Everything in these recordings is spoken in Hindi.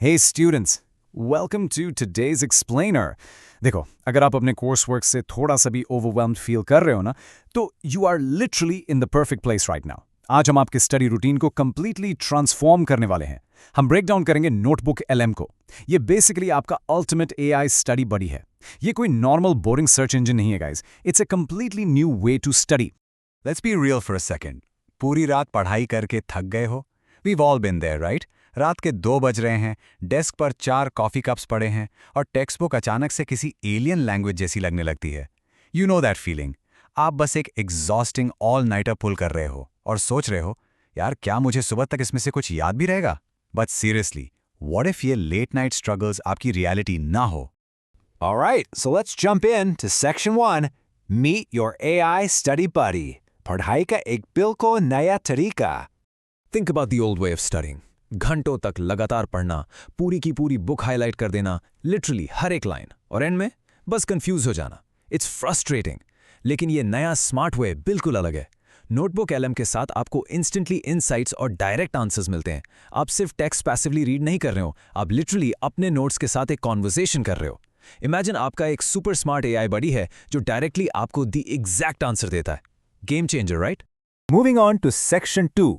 Hey students, welcome to today's explainer. देखो, अगर आप अपने कोर्स वर्क से थोड़ा सा भी ओवरवेल्म्ड फील कर रहे हो ना, तो you are literally in the perfect place right now. आज हम आपके स्टडी रूटीन को कंप्लीटली ट्रांसफॉर्म करने वाले हैं। हम ब्रेक डाउन करेंगे नोटबुक एलएम को। ये बेसिकली आपका अल्टीमेट एआई स्टडी बडी है। ये कोई नॉर्मल बोरिंग सर्च इंजन नहीं है guys, it's a completely new way to study. Let's be real for a second. पूरी रात पढ़ाई करके थक गए हो? We've all been there, right? रात के 2 बज रहे हैं, डेस्क पर 4 कॉफ़ी कप्स पड़े हैं और टेक्स्ट बुक अचानक से किसी एलियन लैंग्वेज जैसी लगने लगती है। You know that feeling. आप बस एक एग्जॉस्टिंग ऑल नाइटर पुल कर रहे हो और सोच रहे हो, यार क्या मुझे सुबह तक इसमें से कुछ याद भी रहेगा? But seriously, what if ये लेट नाइट स्ट्रगल्स आपकी रियलिटी ना हो? Alright, so let's jump in to section 1, Meet your AI study buddy. पढ़ाई का एक बिल्कुल नया तरीका। Think about the old way of studying. घंटों तक लगातार पढ़ना, पूरी की पूरी बुक हाईलाइट कर देना, लिटरली हर एक लाइन, और एंड में बस कंफ्यूज हो जाना। It's frustrating. लेकिन ये नया स्मार्ट वे बिल्कुल अलग है। नोटबुक एलएम के साथ आपको इंस्टेंटली इनसाइट्स और डायरेक्ट आंसर्स मिलते हैं। आप सिर्फ टेक्स्ट पैसिवली रीड नहीं कर रहे हो, आप लिटरली अपने नोट्स के साथ एक कॉन्वर्सेशन कर रहे हो। इमेजिन आपका एक सुपर स्मार्ट एआई बडी है जो डायरेक्टली आपको द एग्जैक्ट आंसर देता है। Game changer, right? Moving on to section 2,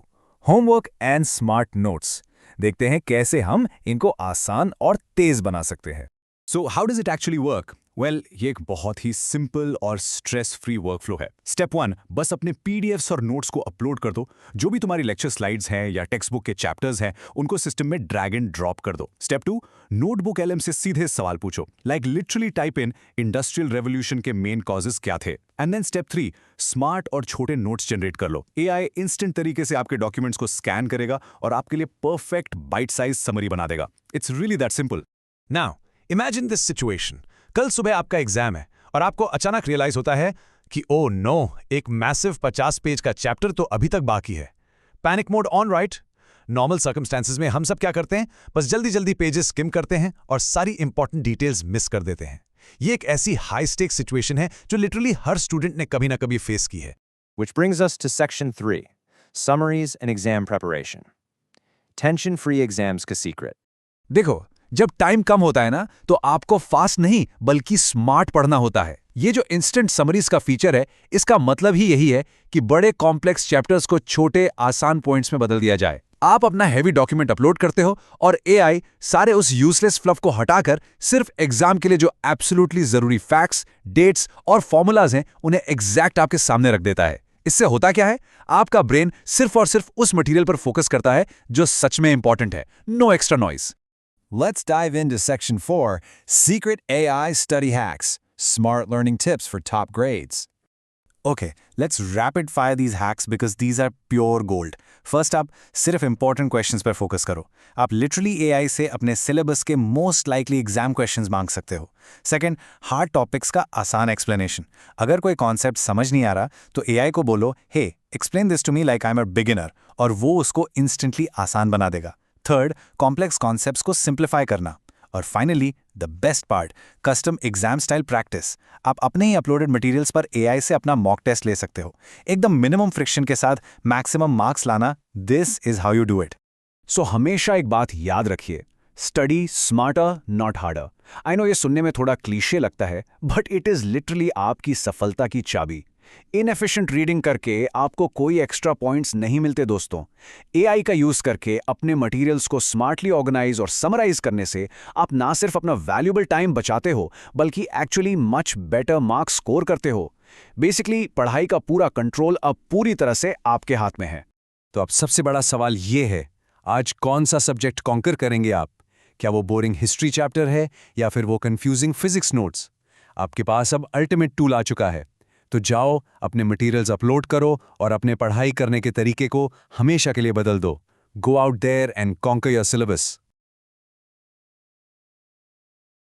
Homework and Smart Notes. देखते हैं कैसे हम इनको आसान और तेज बना सकते हैं। So how does it actually work? Well, ये एक बहुत ही सिंपल और स्ट्रेस फ्री वर्कफ्लो है। स्टेप 1, बस अपने पीडीएफ्स और नोट्स को अपलोड कर दो। जो भी तुम्हारी लेक्चर स्लाइड्स हैं या टेक्स्ट बुक के चैप्टर्स हैं, उनको सिस्टम में ड्रैग एंड ड्रॉप कर दो। स्टेप 2, नोटबुक एलएम से सीधे सवाल पूछो, like literally type in industrial revolution के मेन कॉजेस क्या थे। एंड देन स्टेप 3, स्मार्ट और छोटे नोट्स जनरेट कर लो। एआई इंस्टेंट तरीके से आपके डॉक्यूमेंट्स को स्कैन करेगा और आपके लिए परफेक्ट बाइट साइज समरी बना देगा। It's really that simple. Now imagine this situation. कल सुबह आपका एग्जाम है और आपको अचानक रियलाइज होता है कि ओ नो, एक मैसिव 50 पेज का चैप्टर तो अभी तक बाकी है। Panic mode on, right? Normal circumstances में हम सब क्या करते हैं? बस जल्दी जल्दी पेजेस स्किम करते हैं और सारी इंपॉर्टेंट डिटेल्स मिस कर देते हैं। ये एक ऐसी हाई स्टेक सिचुएशन है जो लिटरली हर स्टूडेंट ने कभी ना कभी फेस की है। Which brings us to section 3, Summaries and Exam Preparation. Tension-free exams का secret. देखो, जब टाइम कम होता है ना, तो आपको फास्ट नहीं बल्कि स्मार्ट पढ़ना होता है। ये जो इंस्टेंट समरीज का फीचर है, इसका मतलब ही यही है कि बड़े कॉम्प्लेक्स चैप्टर्स को छोटे आसान पॉइंट्स में बदल दिया जाए। आप अपना हैवी डॉक्यूमेंट अपलोड करते हो और एआई सारे उस यूजलेस फ्लफ को हटाकर सिर्फ एग्जाम के लिए जो एब्सोल्युटली जरूरी फैक्ट्स, डेट्स और फॉर्मूलाज हैं, उन्हें एग्जैक्ट आपके सामने रख देता है। इससे होता क्या है? आपका ब्रेन सिर्फ और सिर्फ उस मटेरियल पर फोकस करता है जो सच में इंपॉर्टेंट है। No extra noise. Let's dive into section 4, Secret AI Study Hacks, Smart Learning Tips for Top Grades. Okay, let's rapid fire these hacks because these are pure gold. First up, सिर्फ important questions पर फोकस करो। आप literally AI से अपने syllabus के most likely exam questions मांग सकते हो। Second, hard topics का आसान explanation. अगर कोई concept समझ नहीं आ रहा, तो AI को बोलो, hey, explain this to me like I'm a beginner, और वो उसको instantly आसान बना देगा। थर्ड, कॉम्प्लेक्स कॉन्सेप्ट्स को सिंप्लीफाई करना। और finally, the best part, custom exam style practice. आप अपने ही अपलोडेड मटेरियल्स पर एआई से अपना मॉक टेस्ट ले सकते हो। एकदम मिनिमम फ्रिक्शन के साथ मैक्सिमम मार्क्स लाना, this is how you do it. So हमेशा एक बात याद रखिए, study smarter not harder. I know ये सुनने में थोड़ा क्लीशे लगता है, बट इट इज लिटरली आपकी सफलता की चाबी। इनएफिशिएंट रीडिंग करके आपको कोई एक्स्ट्रा पॉइंट्स नहीं मिलते दोस्तों। एआई का यूज करके अपने मटेरियल्स को स्मार्टली ऑर्गेनाइज और समराइज करने से आप ना सिर्फ अपना वैल्यूएबल टाइम बचाते हो, बल्कि actually much better marks score करते हो। बेसिकली पढ़ाई का पूरा कंट्रोल अब पूरी तरह से आपके हाथ में है। तो अब सबसे बड़ा सवाल ये है, आज कौन सा सब्जेक्ट कॉन्कर करेंगे आप? क्या वो बोरिंग हिस्ट्री चैप्टर है या फिर वो कंफ्यूजिंग फिजिक्स नोट्स? आपके पास अब अल्टीमेट टूल आ चुका है। तो जाओ, अपने मटेरियल्स अपलोड करो और अपने पढ़ाई करने के तरीके को हमेशा के लिए बदल दो। Go out there and conquer your syllabus.